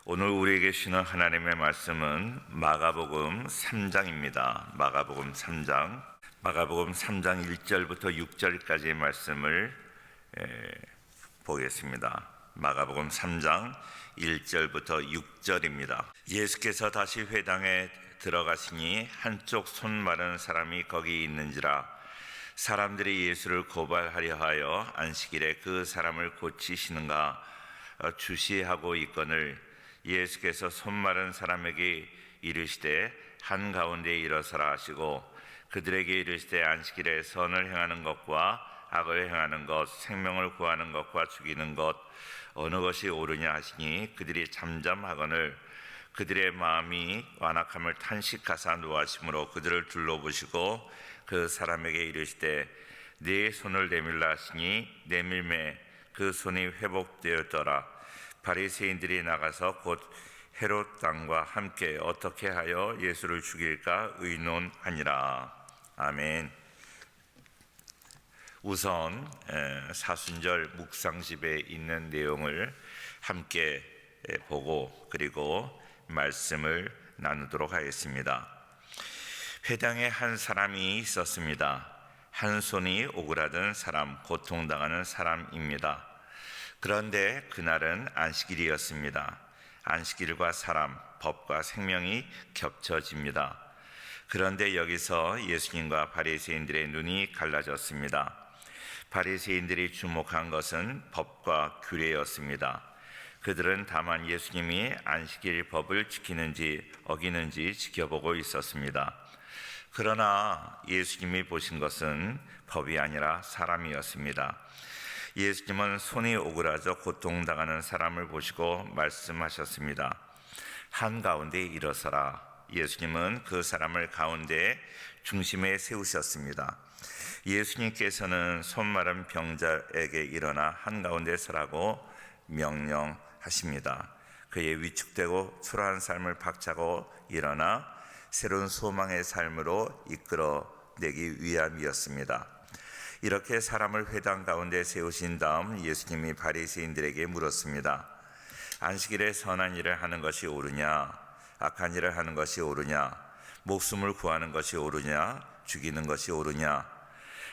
오늘 우리에게 주시는 하나님의 말씀은 마가복음 3장입니다. 마가복음 3장 1절부터 6절까지의 말씀을 보겠습니다. 마가복음 3장 1절부터 6절입니다. 예수께서 다시 회당에 들어가시니 한쪽 손 마른 사람이 거기 있는지라. 사람들이 예수를 고발하려 하여 안식일에 그 사람을 고치시는가 주시하고 있거늘, 예수께서 손 마른 사람에게 이르시되 한가운데 일어서라 하시고, 그들에게 이르시되 안식일에 선을 행하는 것과 악을 행하는 것, 생명을 구하는 것과 죽이는 것 어느 것이 옳으냐 하시니, 그들이 잠잠하거늘 그들의 마음이 완악함을 탄식하사 노하심으로 그들을 둘러보시고 그 사람에게 이르시되 네 손을 내밀라 하시니 내밀매 그 손이 회복되었더라. 바리새인들이 나가서 곧 헤롯 왕과 함께 어떻게 하여 예수를 죽일까 의논하니라. 아멘. 우선 사순절 묵상집에 있는 내용을 함께 보고 그리고 말씀을 나누도록 하겠습니다. 회당에 한 사람이 있었습니다. 한 손이 오그라든 사람, 고통당하는 사람입니다. 그런데 그날은 안식일이었습니다. 안식일과 사람, 법과 생명이 겹쳐집니다. 그런데 여기서 예수님과 바리새인들의 눈이 갈라졌습니다. 바리새인들이 주목한 것은 법과 규례였습니다. 그들은 다만 예수님이 안식일 법을 지키는지 어기는지 지켜보고 있었습니다. 그러나 예수님이 보신 것은 법이 아니라 사람이었습니다. 예수님은 손이 오그라져 고통당하는 사람을 보시고 말씀하셨습니다. 한가운데 일어서라. 예수님은 그 사람을 가운데 중심에 세우셨습니다. 예수님께서는 손 마른 병자에게 일어나 한가운데 서라고 명령하십니다. 그의 위축되고 초라한 삶을 박차고 일어나 새로운 소망의 삶으로 이끌어내기 위함이었습니다. 이렇게 사람을 회당 가운데 세우신 다음 예수님이 바리새인들에게 물었습니다. 안식일에 선한 일을 하는 것이 옳으냐, 악한 일을 하는 것이 옳으냐, 목숨을 구하는 것이 옳으냐, 죽이는 것이 옳으냐.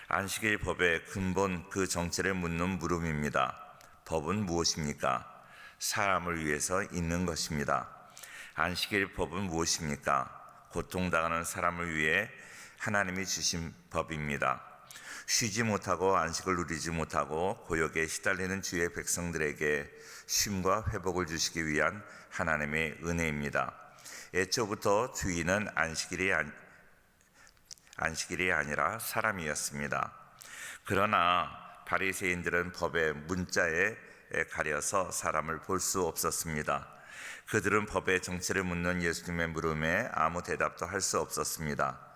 안식일 법의 근본 그 정체를 묻는 물음입니다. 법은 무엇입니까? 사람을 위해서 있는 것입니다. 안식일 법은 무엇입니까? 고통당하는 사람을 위해 하나님이 주신 법입니다. 쉬지 못하고 안식을 누리지 못하고 고역에 시달리는 주의 백성들에게 쉼과 회복을 주시기 위한 하나님의 은혜입니다. 애초부터 주인은 안식일이 아니라 사람이었습니다. 그러나 바리새인들은 법의 문자에 가려서 사람을 볼 수 없었습니다. 그들은 법의 정체를 묻는 예수님의 물음에 아무 대답도 할 수 없었습니다.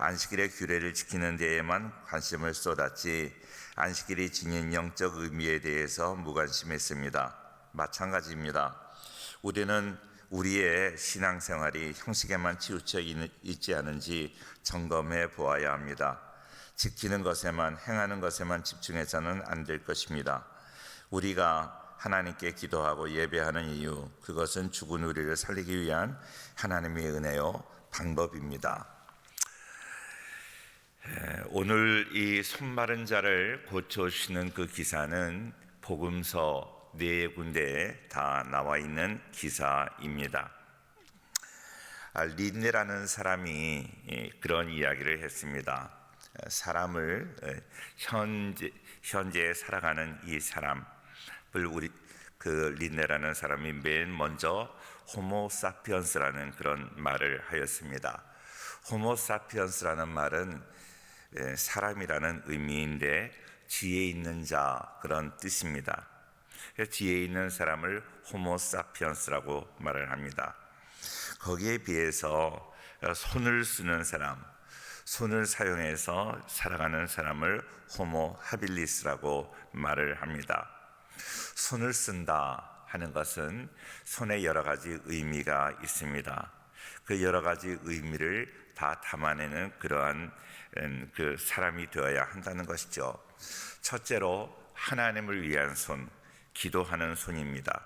안식일의 규례를 지키는 데에만 관심을 쏟았지 안식일이 지닌 영적 의미에 대해서 무관심했습니다. 마찬가지입니다. 우리는 우리의 신앙생활이 형식에만 치우쳐 있지 않은지 점검해 보아야 합니다. 지키는 것에만, 행하는 것에만 집중해서는 안 될 것입니다. 우리가 하나님께 기도하고 예배하는 이유, 그것은 죽은 우리를 살리기 위한 하나님의 은혜요 방법입니다. 오늘 이 손마른 자를 고쳐주시는 그 기사는 복음서 4군데에 다 나와 있는 기사입니다. 린네라는 사람이 그런 이야기를 했습니다. 사람을 현재 살아가는 이 사람을 그 린네라는 사람이 맨 먼저 호모사피언스라는 그런 말을 하였습니다. 호모사피언스라는 말은 사람이라는 의미인데 지혜 있는 자 그런 뜻입니다. 지혜 있는 사람을 호모사피언스라고 말을 합니다. 거기에 비해서 손을 쓰는 사람, 손을 사용해서 살아가는 사람을 호모 하빌리스라고 말을 합니다. 손을 쓴다 하는 것은 손에 여러 가지 의미가 있습니다. 그 여러 가지 의미를 다 담아내는 그러한 그 사람이 되어야 한다는 것이죠. 첫째로 하나님을 위한 손, 기도하는 손입니다.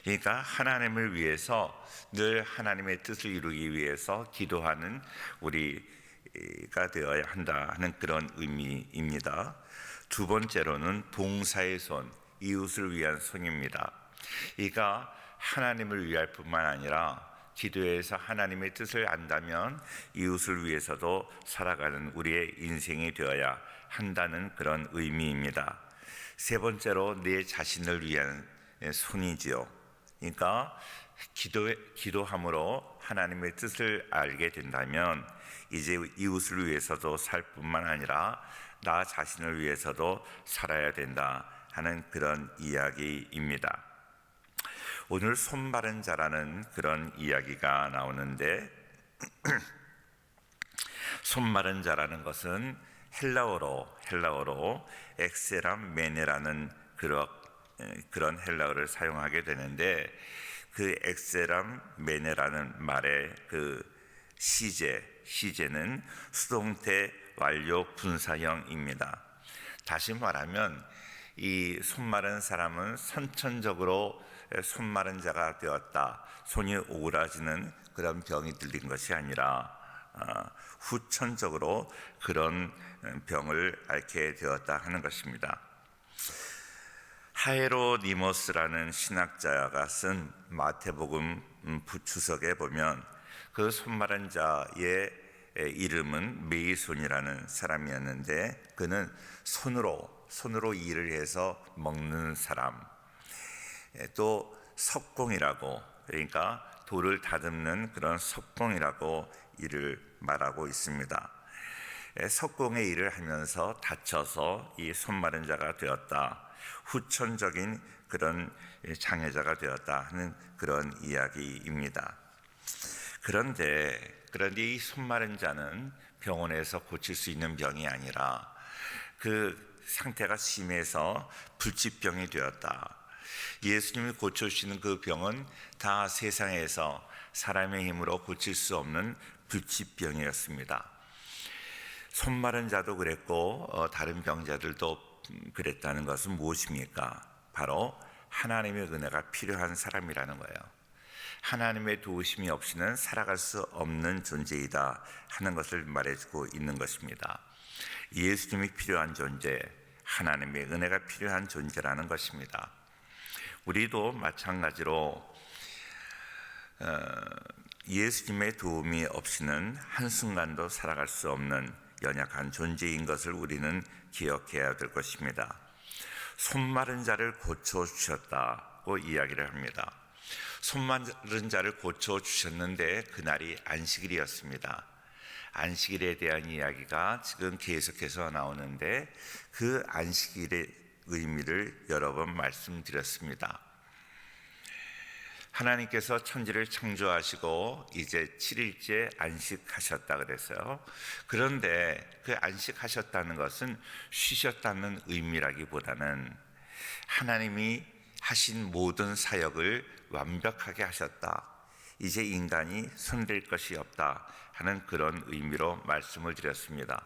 그러니까 하나님을 위해서 늘 하나님의 뜻을 이루기 위해서 기도하는 우리가 되어야 한다 하는 그런 의미입니다. 두 번째로는 봉사의 손, 이웃을 위한 손입니다. 그러니까 하나님을 위할 뿐만 아니라 기도에서 하나님의 뜻을 안다면 이웃을 위해서도 살아가는 우리의 인생이 되어야 한다는 그런 의미입니다. 세 번째로 내 자신을 위한 손이지요. 그러니까 기도함으로 하나님의 뜻을 알게 된다면 이제 이웃을 위해서도 살 뿐만 아니라 나 자신을 위해서도 살아야 된다 하는 그런 이야기입니다. 오늘 손 마른 자라는 그런 이야기가 나오는데 손 마른 자라는 것은 헬라어로 엑세람 메네라는 그런 헬라어를 사용하게 되는데 그 엑세람 메네라는 말의 그 시제는 수동태 완료 분사형입니다. 다시 말하면 이 손 마른 사람은 선천적으로 손 마른 자가 되었다, 손이 오그라지는 그런 병이 들린 것이 아니라 후천적으로 그런 병을 앓게 되었다 하는 것입니다. 하에로니모스라는 신학자가 쓴 마태복음 주석에 보면 그 손 마른 자의 이름은 메이손이라는 사람이었는데 그는 손으로 일을 해서 먹는 사람, 또 석공이라고, 그러니까 돌을 다듬는 그런 석공이라고 일을 말하고 있습니다. 석공의 일을 하면서 다쳐서 이 손 마른 자가 되었다, 후천적인 그런 장애자가 되었다 하는 그런 이야기입니다. 그런데 이 손 마른 자는 병원에서 고칠 수 있는 병이 아니라 그 상태가 심해서 불치병이 되었다. 예수님이 고쳐주시는 그 병은 다 세상에서 사람의 힘으로 고칠 수 없는 불치병이었습니다. 손 마른 자도 그랬고 다른 병자들도 그랬다는 것은 무엇입니까? 바로 하나님의 은혜가 필요한 사람이라는 거예요. 하나님의 도우심이 없이는 살아갈 수 없는 존재이다 하는 것을 말해주고 있는 것입니다. 예수님이 필요한 존재, 하나님의 은혜가 필요한 존재라는 것입니다. 우리도 마찬가지로 예수님의 도움이 없이는 한순간도 살아갈 수 없는 연약한 존재인 것을 우리는 기억해야 될 것입니다. 손 마른 자를 고쳐주셨다고 이야기를 합니다. 손 마른 자를 고쳐주셨는데 그날이 안식일이었습니다. 안식일에 대한 이야기가 지금 계속해서 나오는데 그 안식일의 의미를 여러 번 말씀드렸습니다. 하나님께서 천지를 창조하시고 이제 7일째 안식하셨다 그랬어요. 그런데 그 안식하셨다는 것은 쉬셨다는 의미라기보다는 하나님이 하신 모든 사역을 완벽하게 하셨다, 이제 인간이 손댈 것이 없다 하는 그런 의미로 말씀을 드렸습니다.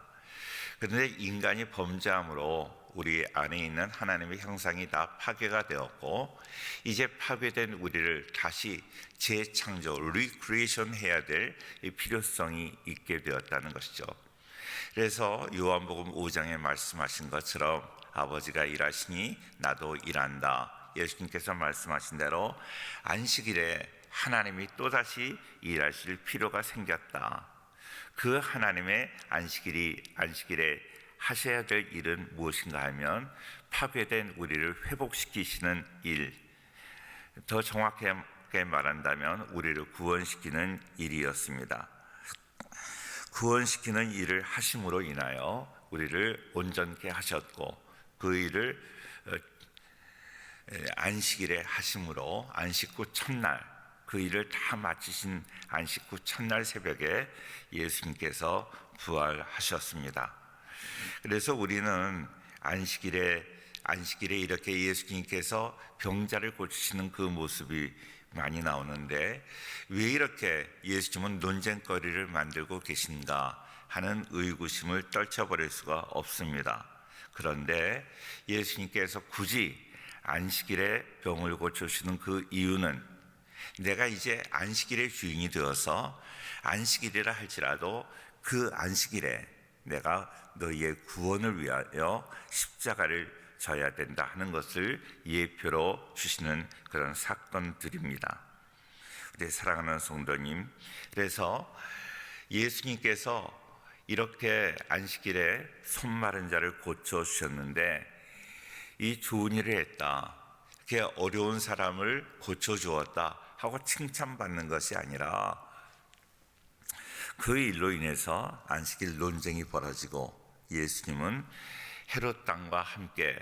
그런데 인간이 범죄함으로 우리 안에 있는 하나님의 형상이 다 파괴가 되었고 이제 파괴된 우리를 다시 재창조, 리크리에이션 해야 될 필요성이 있게 되었다는 것이죠. 그래서 요한복음 5장에 말씀하신 것처럼 아버지가 일하시니 나도 일한다, 예수님께서 말씀하신 대로 안식일에 하나님이 또다시 일하실 필요가 생겼다. 그 하나님의 안식일에 하셔야 될 일은 무엇인가 하면 파괴된 우리를 회복시키시는 일, 더 정확하게 말한다면 우리를 구원시키는 일이었습니다. 구원시키는 일을 하심으로 인하여 우리를 온전케 하셨고 그 일을 안식일에 하심으로 안식 후 첫날 그 일을 다 마치신 안식 후 첫날 새벽에 예수님께서 부활하셨습니다. 그래서 우리는 안식일에 이렇게 예수님께서 병자를 고치시는 그 모습이 많이 나오는데 왜 이렇게 예수님은 논쟁거리를 만들고 계신가 하는 의구심을 떨쳐버릴 수가 없습니다. 그런데 예수님께서 굳이 안식일에 병을 고쳐주시는 그 이유는 내가 이제 안식일의 주인이 되어서 안식일이라 할지라도 그 안식일에 내가 너희의 구원을 위하여 십자가를 져야 된다 하는 것을 예표로 주시는 그런 사건들입니다. 우리 사랑하는 성도님, 그래서 예수님께서 이렇게 안식일에 손 마른 자를 고쳐주셨는데 이 좋은 일을 했다, 이렇게 어려운 사람을 고쳐주었다 하고 칭찬받는 것이 아니라 그 일로 인해서 안식일 논쟁이 벌어지고 예수님은 헤롯 왕과 함께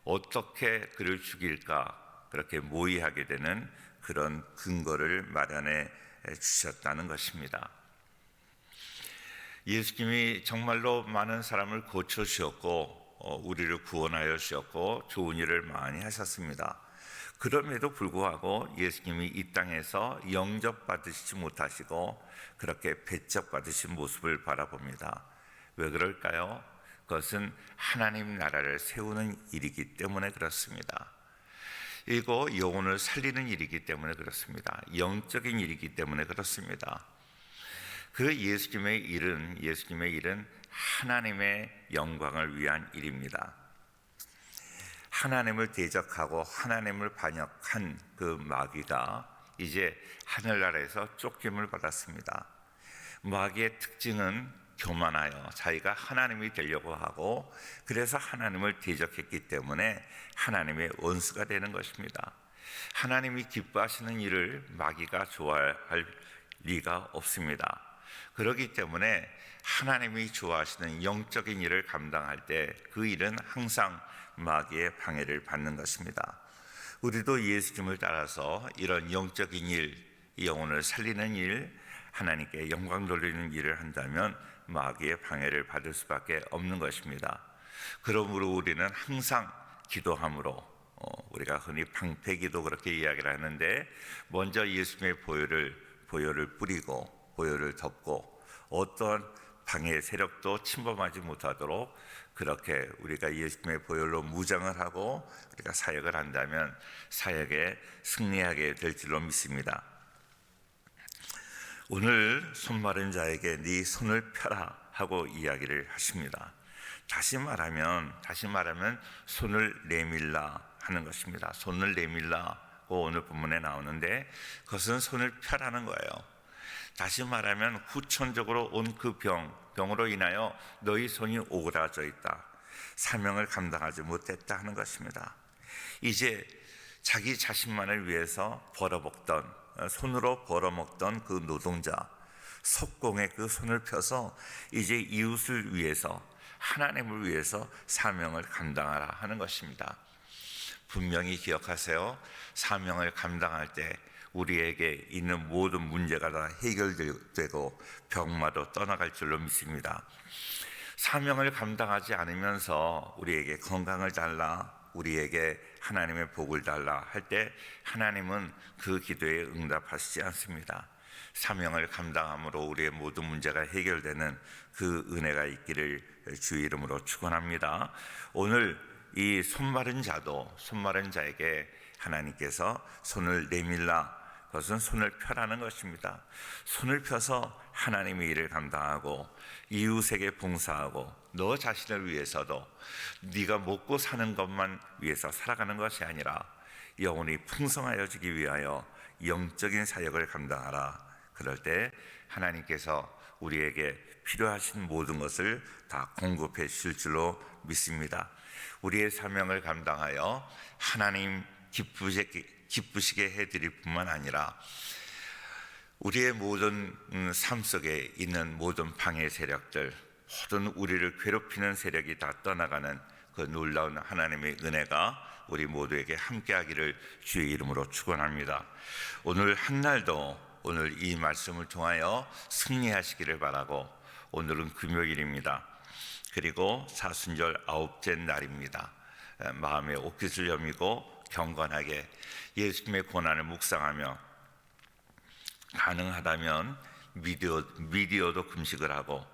어떻게 그를 죽일까 그렇게 모의하게 되는 그런 근거를 마련해 주셨다는 것입니다. 예수님이 정말로 많은 사람을 고쳐주셨고 우리를 구원하여 주셨고 좋은 일을 많이 하셨습니다. 그럼에도 불구하고 예수님이 이 땅에서 영접받으시지 못하시고 그렇게 배척받으신 모습을 바라봅니다. 왜 그럴까요? 그것은 하나님 나라를 세우는 일이기 때문에 그렇습니다. 이거 영혼을 살리는 일이기 때문에 그렇습니다. 영적인 일이기 때문에 그렇습니다. 그 예수님의 일은 하나님의 영광을 위한 일입니다. 하나님을 대적하고 하나님을 반역한 그 마귀가 이제 하늘나라에서 쫓김을 받았습니다. 마귀의 특징은 교만하여 자기가 하나님이 되려고 하고 그래서 하나님을 대적했기 때문에 하나님의 원수가 되는 것입니다. 하나님이 기뻐하시는 일을 마귀가 좋아할 리가 없습니다. 그렇기 때문에 하나님이 좋아하시는 영적인 일을 감당할 때 그 일은 항상 마귀의 방해를 받는 것입니다. 우리도 예수님을 따라서 이런 영적인 일, 영혼을 살리는 일, 하나님께 영광 돌리는 일을 한다면 마귀의 방해를 받을 수밖에 없는 것입니다. 그러므로 우리는 항상 기도함으로 우리가 흔히 방패기도 그렇게 이야기를 하는데 먼저 예수님의 보혈을 뿌리고 보혈을 덮고 어떤 방해 세력도 침범하지 못하도록 그렇게 우리가 예수님의 보혈로 무장을 하고 우리가 사역을 한다면 사역에 승리하게 될 줄로 믿습니다. 오늘 손 마른 자에게 네 손을 펴라 하고 이야기를 하십니다. 다시 말하면 손을 내밀라 하는 것입니다. 손을 내밀라고 오늘 본문에 나오는데 그것은 손을 펴라는 거예요. 다시 말하면 후천적으로 온 그 병으로 인하여 너희 손이 오그라져 있다. 사명을 감당하지 못했다 하는 것입니다. 이제 자기 자신만을 위해서 손으로 벌어먹던 그 노동자 석공의 그 손을 펴서 이제 이웃을 위해서 하나님을 위해서 사명을 감당하라 하는 것입니다. 분명히 기억하세요. 사명을 감당할 때 우리에게 있는 모든 문제가 다 해결되고 병마도 떠나갈 줄로 믿습니다. 사명을 감당하지 않으면서 우리에게 건강을 달라, 우리에게 하나님의 복을 달라 할 때 하나님은 그 기도에 응답하시지 않습니다. 사명을 감당함으로 우리의 모든 문제가 해결되는 그 은혜가 있기를 주의 이름으로 축원합니다. 오늘 이 손마른 자에게 하나님께서 손을 내밀라, 그것은 손을 펴라는 것입니다. 손을 펴서 하나님의 일을 감당하고 이웃에게 봉사하고 너 자신을 위해서도 네가 먹고 사는 것만 위해서 살아가는 것이 아니라 영혼이 풍성하여지기 위하여 영적인 사역을 감당하라. 그럴 때 하나님께서 우리에게 필요하신 모든 것을 다 공급해 주실 줄로 믿습니다. 우리의 사명을 감당하여 하나님 기쁘시게 해드릴 뿐만 아니라 우리의 모든 삶 속에 있는 모든 방해 세력들, 모든 우리를 괴롭히는 세력이 다 떠나가는 그 놀라운 하나님의 은혜가 우리 모두에게 함께하기를 주의 이름으로 축원합니다. 오늘 한날도 오늘 이 말씀을 통하여 승리하시기를 바라고, 오늘은 금요일입니다. 그리고 사순절 9째 날입니다. 마음의 옷깃을 여미고 경건하게 예수님의 고난을 묵상하며 가능하다면 미디어도 금식을 하고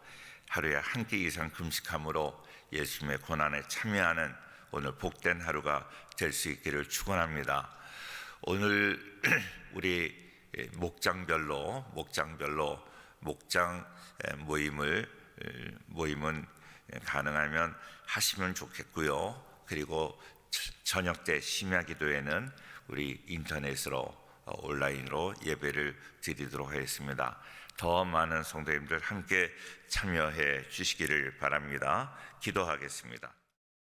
하루에 한 끼 이상 금식함으로 예수님의 고난에 참여하는 오늘 복된 하루가 될 수 있기를 축원합니다. 오늘 우리 목장별로 목장 모임은 가능하면 하시면 좋겠고요. 그리고 저녁 때 심야기도에는 우리 인터넷으로 온라인으로 예배를 드리도록 하겠습니다. 더 많은 성도님들 함께 참여해 주시기를 바랍니다. 기도하겠습니다.